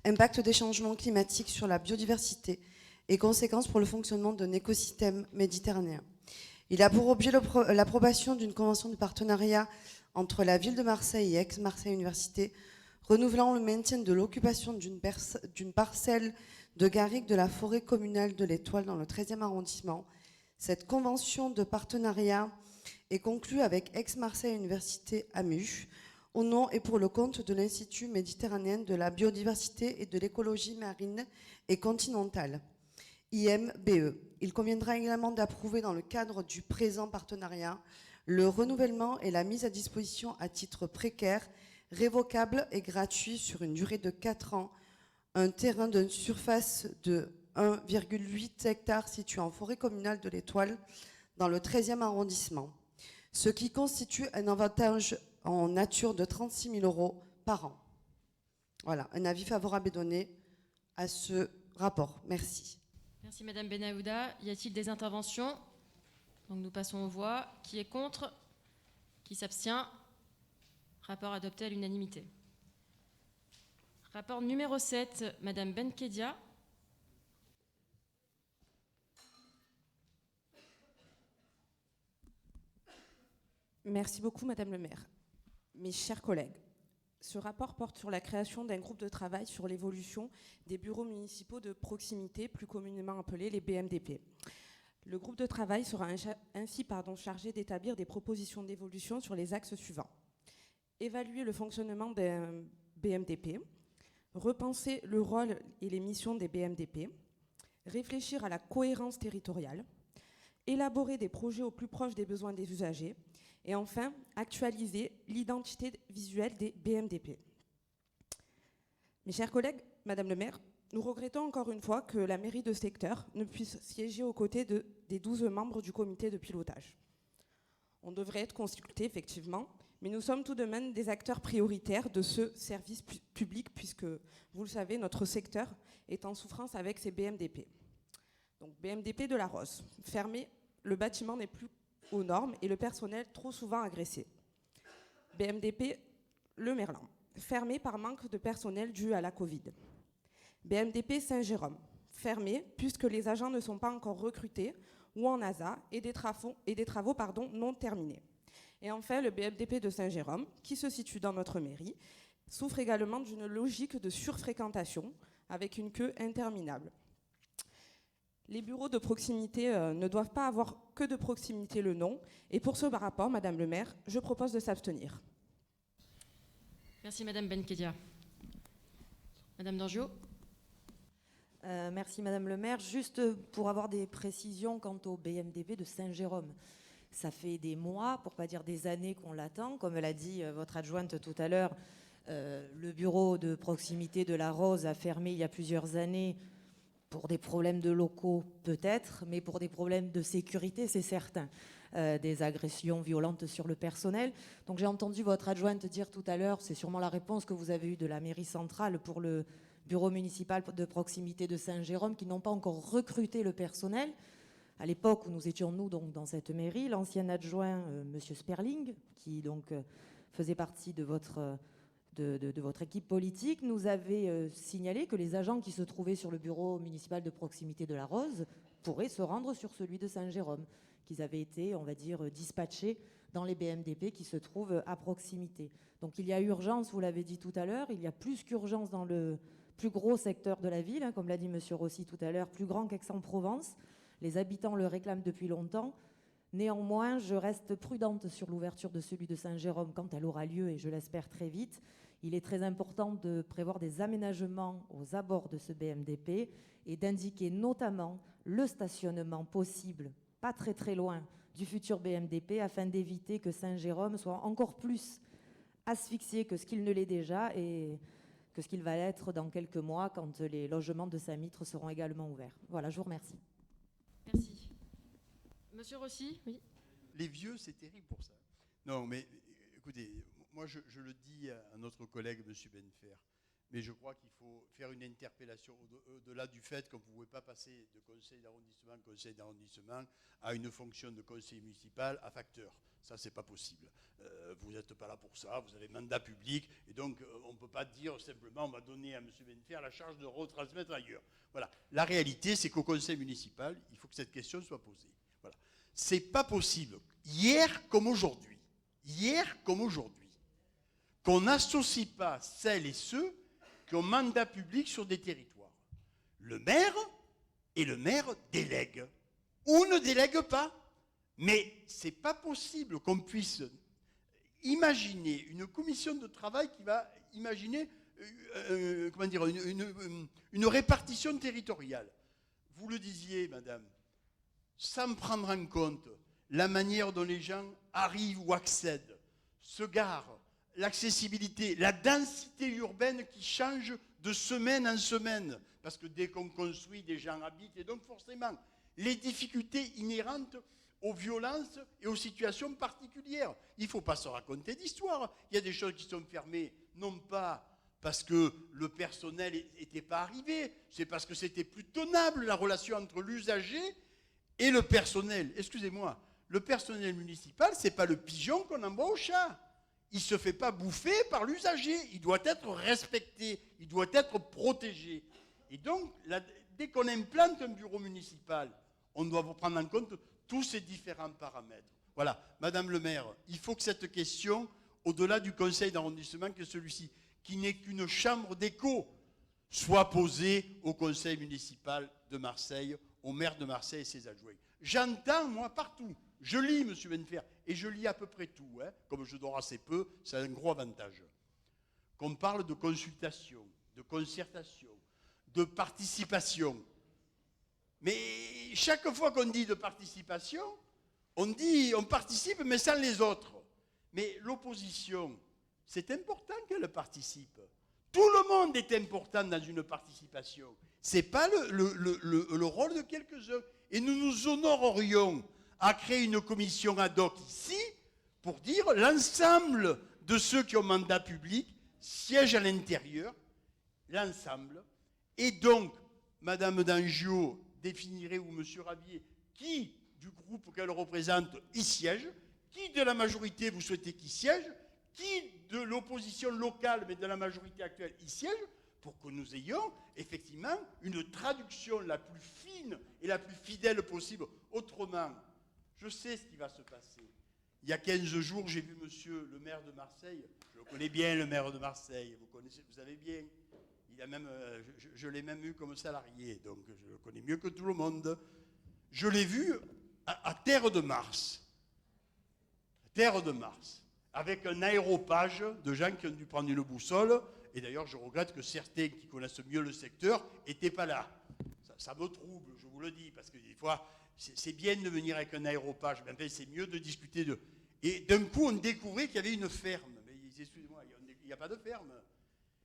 Speaker 9: impact des changements climatiques sur la biodiversité et conséquences pour le fonctionnement d'un écosystème méditerranéen. Il a pour objet l'approbation d'une convention de partenariat entre la ville de Marseille et Aix-Marseille Université, renouvelant le maintien de l'occupation d'une parcelle de garrigue de la forêt communale de l'Étoile dans le 13e arrondissement. Cette convention de partenariat est conclu avec Aix-Marseille Université AMU, au nom et pour le compte de l'Institut méditerranéen de la biodiversité et de l'écologie marine et continentale, IMBE. Il conviendra également d'approuver dans le cadre du présent partenariat le renouvellement et la mise à disposition à titre précaire, révocable et gratuit sur une durée de 4 ans, un terrain d'une surface de 1,8 hectares situé en forêt communale de l'Étoile dans le 13e arrondissement, ce qui constitue un avantage en nature de 36 000 € par an. Voilà, un avis favorable est donné à ce rapport. Merci.
Speaker 1: Merci Madame Benahouda. Y a-t-il des interventions? Donc nous passons aux voix. Qui est contre? Qui s'abstient? Rapport adopté à l'unanimité. Rapport numéro 7, Madame Benkedia.
Speaker 10: Merci beaucoup, Madame le maire. Mes chers collègues, ce rapport porte sur la création d'un groupe de travail sur l'évolution des bureaux municipaux de proximité, plus communément appelés les BMDP. Le groupe de travail sera ainsi chargé d'établir des propositions d'évolution sur les axes suivants. Évaluer le fonctionnement d'un BMDP, repenser le rôle et les missions des BMDP, réfléchir à la cohérence territoriale, élaborer des projets au plus proche des besoins des usagers, et enfin, actualiser l'identité visuelle des BMDP. Mes chers collègues, Madame le maire, nous regrettons encore une fois que la mairie de secteur ne puisse siéger aux côtés des 12 membres du comité de pilotage. On devrait être consulté, effectivement, mais nous sommes tout de même des acteurs prioritaires de ce service public, puisque, vous le savez, notre secteur est en souffrance avec ses BMDP. Donc, BMDP de la Rose, fermé, le bâtiment n'est plus aux normes et le personnel trop souvent agressé. BMDP Le Merlan, fermé par manque de personnel dû à la Covid. BMDP Saint-Jérôme, fermé puisque les agents ne sont pas encore recrutés ou en ASA et des travaux non terminés. Et enfin, le BMDP de Saint-Jérôme, qui se situe dans notre mairie, souffre également d'une logique de surfréquentation avec une queue interminable. Les bureaux de proximité ne doivent pas avoir que de proximité le nom. Et pour ce rapport, Madame le maire, je propose de s'abstenir.
Speaker 1: Merci Madame Benkedia. Madame Dangiot.
Speaker 3: Merci Madame le maire. Juste pour avoir des précisions quant au BMDP de Saint-Jérôme. Ça fait des mois, pour pas dire des années qu'on l'attend. Comme l'a dit votre adjointe tout à l'heure, le bureau de proximité de la Rose a fermé il y a plusieurs années pour des problèmes de locaux peut-être, mais pour des problèmes de sécurité, c'est certain. Des agressions violentes sur le personnel. Donc j'ai entendu votre adjointe dire tout à l'heure, c'est sûrement la réponse que vous avez eue de la mairie centrale pour le bureau municipal de proximité de Saint-Jérôme, qui n'ont pas encore recruté le personnel. À l'époque où nous étions, nous, donc, dans cette mairie, l'ancien adjoint, Monsieur Sperling, qui donc faisait partie de votre équipe politique, nous avait signalé que les agents qui se trouvaient sur le bureau municipal de proximité de la Rose pourraient se rendre sur celui de Saint-Jérôme, qu'ils avaient été, on va dire, dispatchés dans les BMDP qui se trouvent à proximité. Donc il y a urgence, vous l'avez dit tout à l'heure, il y a plus qu'urgence dans le plus gros secteur de la ville, hein, comme l'a dit Monsieur Rossi tout à l'heure, plus grand qu'Aix-en-Provence. Les habitants le réclament depuis longtemps. Néanmoins, je reste prudente sur l'ouverture de celui de Saint-Jérôme quand elle aura lieu, et je l'espère très vite. Il est très important de prévoir des aménagements aux abords de ce BMDP et d'indiquer notamment le stationnement possible, pas très très loin du futur BMDP, afin d'éviter que Saint-Jérôme soit encore plus asphyxié que ce qu'il ne l'est déjà et que ce qu'il va l'être dans quelques mois quand les logements de Saint-Mitre seront également ouverts. Voilà, je vous remercie.
Speaker 1: Merci. Monsieur Rossi, oui.
Speaker 5: Les vieux, c'est terrible pour ça. Non, mais écoutez, moi je le dis à notre collègue, M. Benfer, mais je crois qu'il faut faire une interpellation au-delà du fait qu'on ne pouvait pas passer de conseil d'arrondissement à une fonction de conseil municipal à facteur. Ça, c'est pas possible. Vous n'êtes pas là pour ça, vous avez mandat public, et donc on ne peut pas dire simplement on va donner à M. Benfer la charge de retransmettre ailleurs. Voilà. La réalité, c'est qu'au conseil municipal, il faut que cette question soit posée. Voilà. C'est pas possible, hier comme aujourd'hui, qu'on n'associe pas celles et ceux qui ont mandat public sur des territoires. Le maire délègue ou ne délègue pas. Mais ce n'est pas possible qu'on puisse imaginer une commission de travail qui va imaginer une répartition territoriale. Vous le disiez, madame, sans prendre en compte la manière dont les gens arrivent ou accèdent, se garent, l'accessibilité, la densité urbaine qui change de semaine en semaine, parce que dès qu'on construit, des gens habitent, et donc forcément, les difficultés inhérentes aux violences et aux situations particulières. Il ne faut pas se raconter d'histoire. Il y a des choses qui sont fermées, non pas parce que le personnel n'était pas arrivé, c'est parce que c'était plus tenable la relation entre l'usager et le personnel. Excusez-moi, le personnel municipal, ce n'est pas le pigeon qu'on envoie au chat. Il ne se fait pas bouffer par l'usager. Il doit être respecté, il doit être protégé. Et donc, dès qu'on implante un bureau municipal, on doit prendre en compte tous ces différents paramètres. Voilà, Madame le maire, il faut que cette question, au-delà du conseil d'arrondissement, que celui-ci, qui n'est qu'une chambre d'écho, soit posée au conseil municipal de Marseille, au maire de Marseille et ses adjoints. J'entends, moi, partout, je lis, M. Benfer, et je lis à peu près tout, hein, comme je dors assez peu, c'est un gros avantage, qu'on parle de consultation, de concertation, de participation. Mais chaque fois qu'on dit de participation, on dit on participe mais sans les autres. Mais l'opposition, c'est important qu'elle participe. Tout le monde est important dans une participation. Ce n'est pas le rôle de quelques-uns. Et nous nous honorerions à créer une commission ad hoc ici pour dire l'ensemble de ceux qui ont mandat public siègent à l'intérieur, l'ensemble. Et donc, Madame Dangiot définirait, ou Monsieur Ravier, qui du groupe qu'elle représente y siège, qui de la majorité vous souhaitez qu'il siège, qui de l'opposition locale, mais de la majorité actuelle, y siège, pour que nous ayons effectivement une traduction la plus fine et la plus fidèle possible. Autrement, je sais ce qui va se passer. Il y a 15 jours, j'ai vu monsieur le maire de Marseille. Je le connais bien, le maire de Marseille. Vous savez bien. Il a même, je l'ai même eu comme salarié, donc je le connais mieux que tout le monde. Je l'ai vu à Terre de Mars. Terre de Mars. Avec un aéropage de gens qui ont dû prendre une boussole. Et d'ailleurs, je regrette que certains qui connaissent mieux le secteur n'étaient pas là. Ça me trouble, je vous le dis, parce que des fois, c'est bien de venir avec un aéropage, mais enfin, c'est mieux de discuter de... Et d'un coup, on découvrait qu'il y avait une ferme. Mais excusez-moi, il n'y a pas de ferme.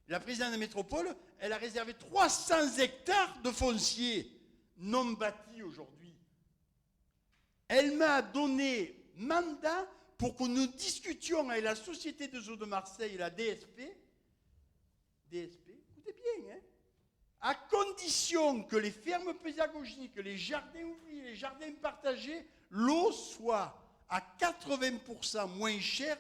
Speaker 5: La présidente de la métropole, elle a réservé 300 hectares de foncier non bâtis aujourd'hui. Elle m'a donné mandat pour que nous discutions avec la Société des eaux de Marseille et la DSP, écoutez bien, hein, à condition que les fermes pédagogiques, les jardins ouvriers, les jardins partagés, l'eau soit à 80% moins chère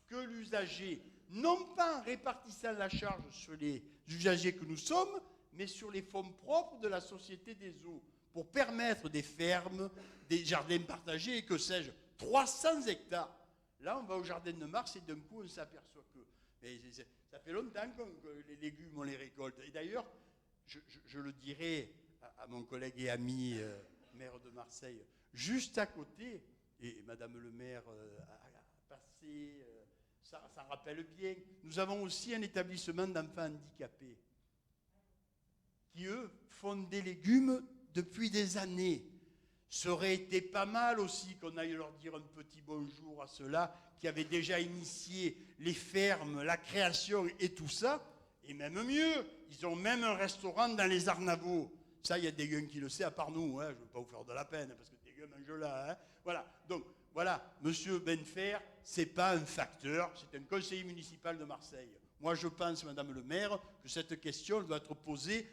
Speaker 5: que l'usager. Non pas en répartissant la charge sur les usagers que nous sommes, mais sur les fonds propres de la Société des eaux, pour permettre des fermes, des jardins partagés et que sais-je, 300 hectares. Là, on va au jardin de Mars et d'un coup, on s'aperçoit que... Mais ça fait longtemps que les légumes, on les récolte. Et d'ailleurs, je le dirai à mon collègue et ami maire de Marseille, juste à côté, et Madame le maire a passé, ça rappelle bien, nous avons aussi un établissement d'enfants handicapés qui, eux, font des légumes depuis des années. Ça aurait été pas mal aussi qu'on aille leur dire un petit bonjour à ceux-là qui avaient déjà initié les fermes, la création et tout ça. Et même mieux, ils ont même un restaurant dans les Arnavaux. Ça, il y a des gens qui le savent, à part nous. Hein, je ne veux pas vous faire de la peine, parce que des gens mangent là. Hein. Voilà. Donc, voilà, Monsieur Benfer, ce n'est pas un facteur, c'est un conseiller municipal de Marseille. Moi, je pense, Madame le maire, que cette question doit être posée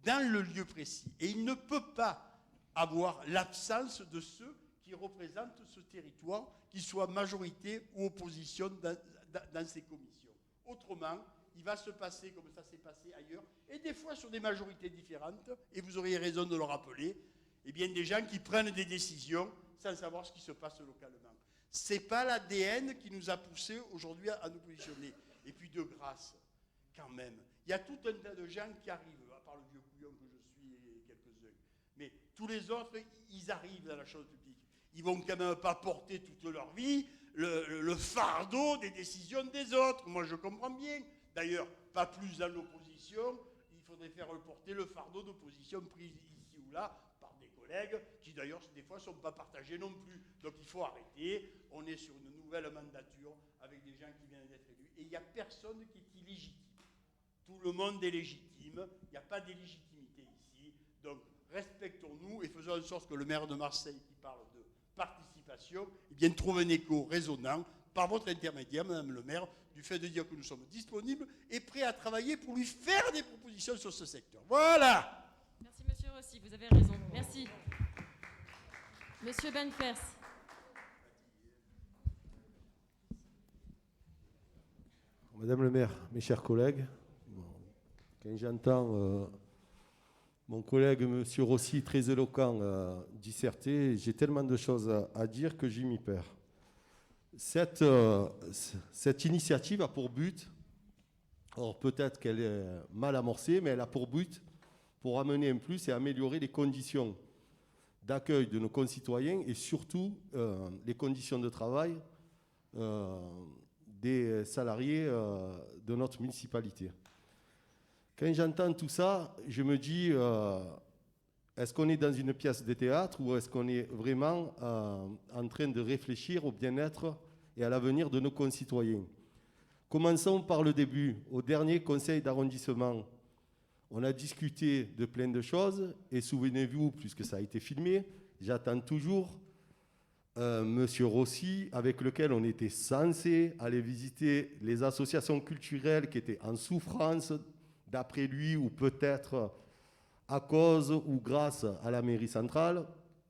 Speaker 5: dans le lieu précis. Et il ne peut pas avoir l'absence de ceux qui représentent ce territoire, qu'ils soient majorité ou opposition dans ces commissions. Autrement, il va se passer comme ça s'est passé ailleurs, et des fois sur des majorités différentes, et vous auriez raison de le rappeler, eh bien des gens qui prennent des décisions sans savoir ce qui se passe localement. Ce n'est pas l'ADN qui nous a poussés aujourd'hui à nous positionner. Et puis de grâce, quand même, il y a tout un tas de gens qui arrivent, à part le vieux couillon que je suis et quelques-uns, mais tous les autres, ils arrivent dans la chose publique. Ils ne vont quand même pas porter toute leur vie le fardeau des décisions des autres. Moi, je comprends bien. D'ailleurs, pas plus dans l'opposition, il faudrait faire porter le fardeau d'opposition prise ici ou là par des collègues qui, d'ailleurs, des fois, ne sont pas partagés non plus. Donc, il faut arrêter. On est sur une nouvelle mandature avec des gens qui viennent d'être élus. Et il n'y a personne qui est illégitime. Tout le monde est légitime. Il n'y a pas d'illégitimité ici. Donc, respectons-nous et faisons en sorte que le maire de Marseille, qui parle de participation, eh bien, trouve un écho résonnant par votre intermédiaire, Madame le maire, du fait de dire que nous sommes disponibles et prêts à travailler pour lui faire des propositions sur ce secteur. Voilà.
Speaker 1: Merci, Monsieur Rossi, vous avez raison. Merci. Monsieur Benfers.
Speaker 7: Madame le maire, mes chers collègues, quand j'entends mon collègue Monsieur Rossi, très éloquent, disserter, j'ai tellement de choses à dire que j'y m'y perds. Cette initiative a pour but, or peut-être qu'elle est mal amorcée, mais elle a pour but pour amener un plus et améliorer les conditions d'accueil de nos concitoyens et surtout les conditions de travail des salariés de notre municipalité. Quand j'entends tout ça, je me dis, Est-ce qu'on est dans une pièce de théâtre ou est-ce qu'on est vraiment en train de réfléchir au bien-être et à l'avenir de nos concitoyens? Commençons par le début. Au dernier conseil d'arrondissement, on a discuté de plein de choses et souvenez-vous, puisque ça a été filmé, j'attends toujours Monsieur Rossi, avec lequel on était censé aller visiter les associations culturelles qui étaient en souffrance, d'après lui, ou peut-être à cause ou grâce à la mairie centrale.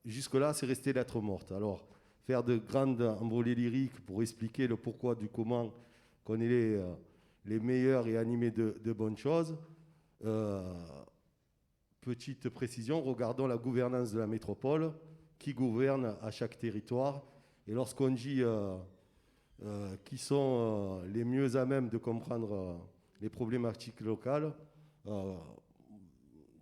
Speaker 7: Jusque-là, c'est resté lettre morte. Alors, faire de grandes envolées lyriques pour expliquer le pourquoi du comment, qu'on est les meilleurs et animés de bonnes choses. Petite précision, regardons la gouvernance de la métropole, qui gouverne à chaque territoire. Et lorsqu'on dit qui sont les mieux à même de comprendre les problématiques locales,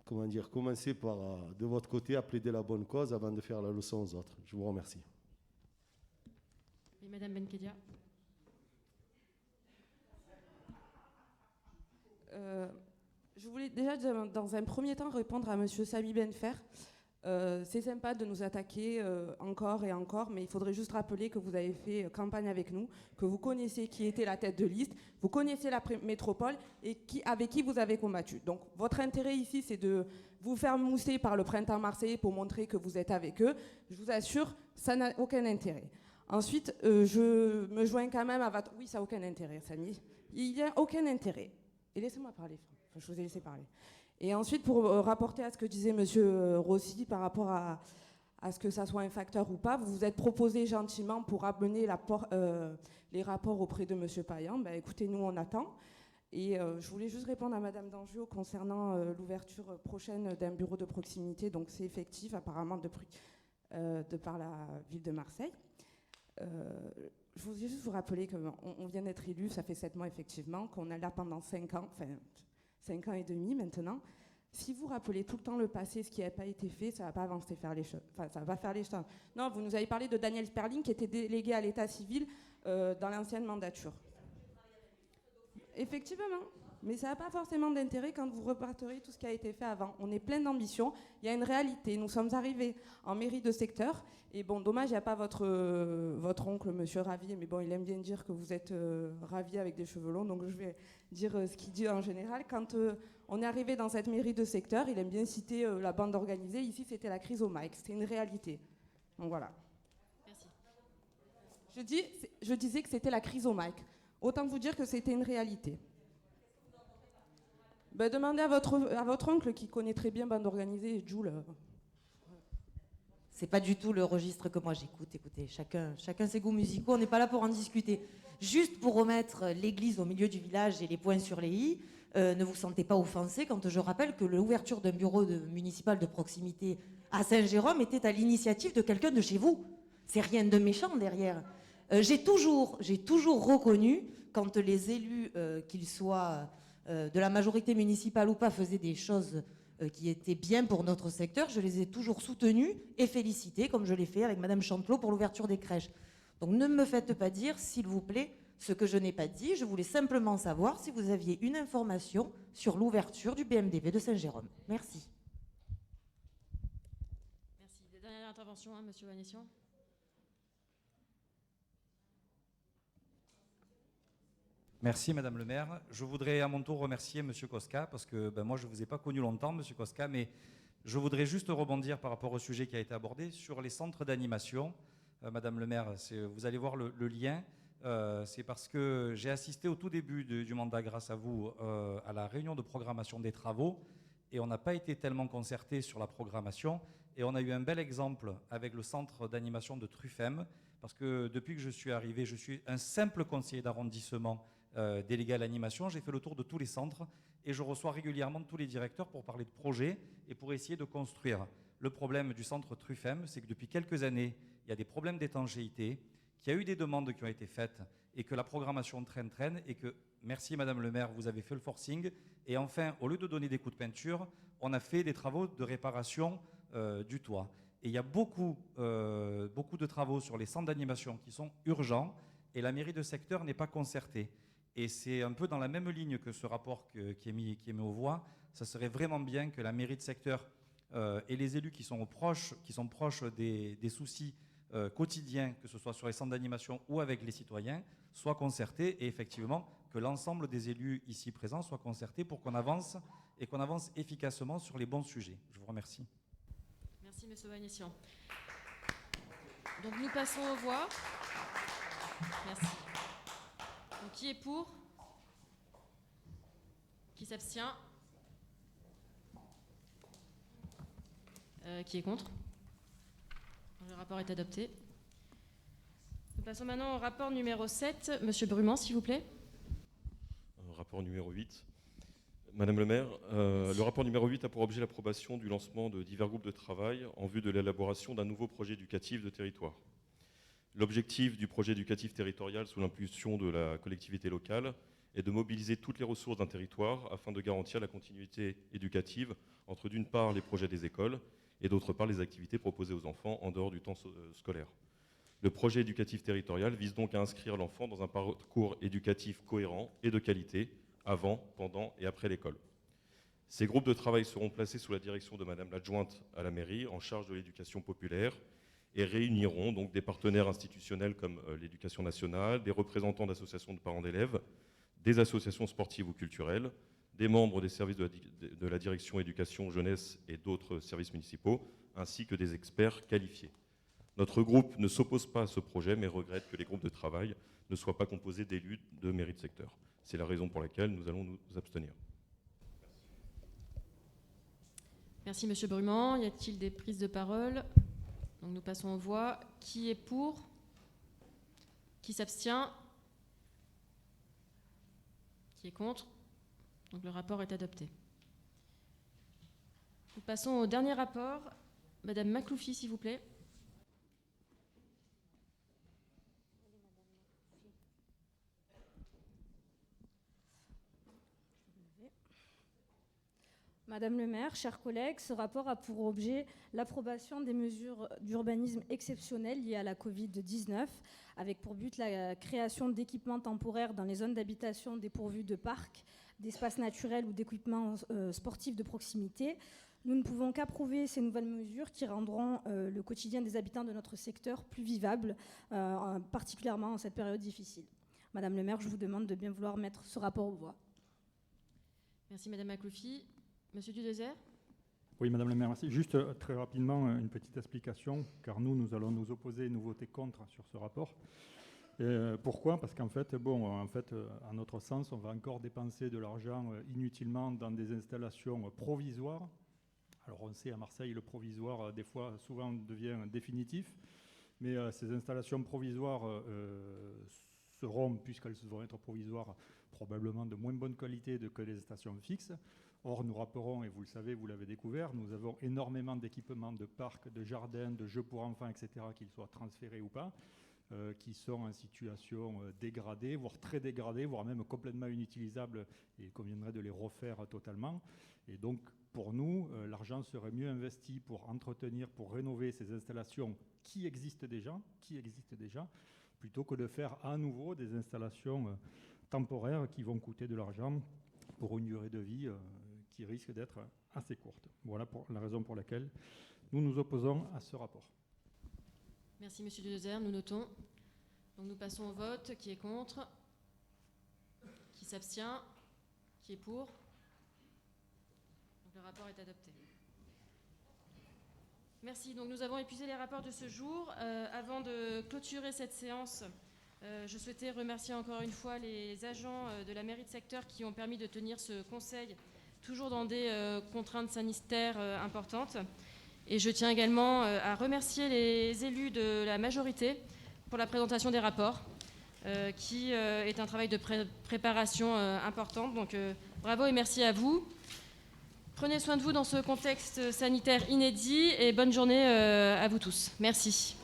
Speaker 7: comment dire, commencez par, de votre côté, à plaider la bonne cause avant de faire la leçon aux autres. Je vous remercie.
Speaker 1: Et Madame Benkedia.
Speaker 10: Je voulais déjà, dans un premier temps, répondre à Monsieur Sami Benfer. C'est sympa de nous attaquer encore et encore, mais il faudrait juste rappeler que vous avez fait campagne avec nous, que vous connaissez qui était la tête de liste, vous connaissez la métropole et avec qui vous avez combattu. Donc votre intérêt ici, c'est de vous faire mousser par le printemps marseillais pour montrer que vous êtes avec eux. Je vous assure, ça n'a aucun intérêt. Ensuite, je me joins quand même à votre... Oui, ça n'a aucun intérêt, Samy. Il n'y a aucun intérêt. Et laissez-moi parler, enfin, je vous ai laissé parler. Et ensuite, pour rapporter à ce que disait M. Rossi par rapport à ce que ça soit un facteur ou pas, vous vous êtes proposé gentiment pour amener les rapports auprès de M. Payan. Ben, écoutez, nous, on attend. Et je voulais juste répondre à Mme Dangiot concernant l'ouverture prochaine d'un bureau de proximité. Donc, c'est effectif, apparemment, de par la ville de Marseille. Je voulais juste vous rappeler qu'on vient d'être élu, ça fait 7 mois, effectivement, qu'on est là pendant 5 ans, enfin... 5 ans et demi maintenant. Si vous rappelez tout le temps le passé, ce qui n'a pas été fait, ça ne va pas avancer faire les choses. Enfin, ça va faire les choses. Non, vous nous avez parlé de Daniel Sperling qui était délégué à l'état civil dans l'ancienne mandature. Effectivement. Mais ça n'a pas forcément d'intérêt quand vous reparterez tout ce qui a été fait avant. On est plein d'ambition. Il y a une réalité. Nous sommes arrivés en mairie de secteur. Et bon, dommage, il n'y a pas votre oncle, monsieur Ravier. Mais bon, il aime bien dire que vous êtes Ravier avec des cheveux longs. Donc je vais dire ce qu'il dit en général. Quand on est arrivé dans cette mairie de secteur, il aime bien citer la bande organisée. Ici, c'était la crise au Mike. C'était une réalité. Donc voilà.
Speaker 1: Merci.
Speaker 10: Je disais que c'était la crise au Mike. Autant vous dire que c'était une réalité. Ben, demandez à votre oncle qui connaît très bien bande organisée, Jules.
Speaker 3: C'est pas du tout le registre que moi j'écoute. Écoutez, chacun ses goûts musicaux. On n'est pas là pour en discuter. Juste pour remettre l'église au milieu du village et les points sur les i, ne vous sentez pas offensé quand je rappelle que l'ouverture d'un bureau municipal de proximité à Saint-Jérôme était à l'initiative de quelqu'un de chez vous. C'est rien de méchant derrière. J'ai toujours reconnu quand les élus, qu'ils soient de la majorité municipale ou pas, faisaient des choses qui étaient bien pour notre secteur, je les ai toujours soutenus et félicités, comme je l'ai fait avec Madame Chantelot pour l'ouverture des crèches. Donc ne me faites pas dire, s'il vous plaît, ce que je n'ai pas dit. Je voulais simplement savoir si vous aviez une information sur l'ouverture du BMDV de Saint-Jérôme. Merci.
Speaker 1: Merci. Dernière intervention, Monsieur Vanessian.
Speaker 11: Merci Madame le maire. Je voudrais à mon tour remercier Monsieur Koska parce que moi je ne vous ai pas connu longtemps Monsieur Koska, mais je voudrais juste rebondir par rapport au sujet qui a été abordé sur les centres d'animation. Madame le maire, vous allez voir le lien. C'est parce que j'ai assisté au tout début du mandat grâce à vous à la réunion de programmation des travaux et on n'a pas été tellement concerté sur la programmation et on a eu un bel exemple avec le centre d'animation de Truffem parce que depuis que je suis arrivé, je suis un simple conseiller d'arrondissement délégué à l'animation. J'ai fait le tour de tous les centres et je reçois régulièrement tous les directeurs pour parler de projets et pour essayer de construire. Le problème du centre Truffem, c'est que depuis quelques années, il y a des problèmes d'étanchéité, qu'il y a eu des demandes qui ont été faites et que la programmation traîne et que, merci Madame le maire, vous avez fait le forcing et enfin, au lieu de donner des coups de peinture, on a fait des travaux de réparation du toit. Et il y a beaucoup de travaux sur les centres d'animation qui sont urgents et la mairie de secteur n'est pas concertée. Et c'est un peu dans la même ligne que ce rapport qui est mis aux voix. Ça serait vraiment bien que la mairie de secteur et les élus qui sont proches des soucis quotidiens, que ce soit sur les centres d'animation ou avec les citoyens, soient concertés et effectivement que l'ensemble des élus ici présents soient concertés pour qu'on avance et qu'on avance efficacement sur les bons sujets. Je vous remercie.
Speaker 1: Merci, M. Vanessian. Donc nous passons aux voix. Merci. Donc, qui est pour? Qui s'abstient? Qui est contre? Le rapport est adopté. Nous passons maintenant au rapport numéro 7. Monsieur Brumand, s'il vous plaît.
Speaker 8: Rapport numéro 8. Madame le maire, le rapport numéro 8 a pour objet l'approbation du lancement de divers groupes de travail en vue de l'élaboration d'un nouveau projet éducatif de territoire. L'objectif du projet éducatif territorial sous l'impulsion de la collectivité locale est de mobiliser toutes les ressources d'un territoire afin de garantir la continuité éducative entre d'une part les projets des écoles et d'autre part les activités proposées aux enfants en dehors du temps scolaire. Le projet éducatif territorial vise donc à inscrire l'enfant dans un parcours éducatif cohérent et de qualité avant, pendant et après l'école. Ces groupes de travail seront placés sous la direction de Madame l'adjointe à la mairie en charge de l'éducation populaire et réuniront donc des partenaires institutionnels comme l'Éducation nationale, des représentants d'associations de parents d'élèves, des associations sportives ou culturelles, des membres des services de la direction éducation, jeunesse et d'autres services municipaux, ainsi que des experts qualifiés. Notre groupe ne s'oppose pas à ce projet, mais regrette que les groupes de travail ne soient pas composés d'élus de mairie de secteur. C'est la raison pour laquelle nous allons nous abstenir.
Speaker 1: Merci, Monsieur Brumand. Y a-t-il des prises de parole? Donc nous passons aux voix. Qui est pour? Qui s'abstient? Qui est contre? Donc le rapport est adopté. Nous passons au dernier rapport. Madame Makloufi, s'il vous plaît.
Speaker 2: Madame le maire, chers collègues, ce rapport a pour objet l'approbation des mesures d'urbanisme exceptionnelles liées à la Covid-19, avec pour but la création d'équipements temporaires dans les zones d'habitation dépourvues de parcs, d'espaces naturels ou d'équipements sportifs de proximité. Nous ne pouvons qu'approuver ces nouvelles mesures qui rendront le quotidien des habitants de notre secteur plus vivable, particulièrement en cette période difficile. Madame le maire, je vous demande de bien vouloir mettre ce rapport aux voix.
Speaker 1: Merci, Madame Makloufi. Monsieur Dudésert?
Speaker 4: Oui, Madame la maire, merci. Juste très rapidement, une petite explication, car nous allons nous opposer et nous voter contre sur ce rapport. Pourquoi? Parce qu'en fait, à notre sens, on va encore dépenser de l'argent inutilement dans des installations provisoires. Alors on sait, à Marseille, le provisoire, des fois, souvent devient définitif, mais ces installations provisoires seront, puisqu'elles vont être provisoires, probablement de moins bonne qualité que les stations fixes. Or, nous rappellerons, et vous le savez, vous l'avez découvert, nous avons énormément d'équipements de parcs, de jardins, de jeux pour enfants, etc., qu'ils soient transférés ou pas, qui sont en situation dégradée, voire très dégradée, voire même complètement inutilisables, et il conviendrait de les refaire totalement. Et donc, pour nous, l'argent serait mieux investi pour entretenir, pour rénover ces installations qui existent déjà, plutôt que de faire à nouveau des installations temporaires qui vont coûter de l'argent pour une durée de vie qui risque d'être assez courte. Voilà la raison pour laquelle nous nous opposons à ce rapport.
Speaker 1: Merci, Monsieur Dudésert, nous notons. Donc nous passons au vote. Qui est contre? Qui s'abstient? Qui est pour? Donc le rapport est adopté. Merci. Donc nous avons épuisé les rapports de ce jour. Avant de clôturer cette séance, je souhaitais remercier encore une fois les agents de la mairie de secteur qui ont permis de tenir ce conseil toujours dans des contraintes sanitaires importantes. Et je tiens également à remercier les élus de la majorité pour la présentation des rapports, qui est un travail de préparation important. Donc bravo et merci à vous. Prenez soin de vous dans ce contexte sanitaire inédit et bonne journée à vous tous. Merci.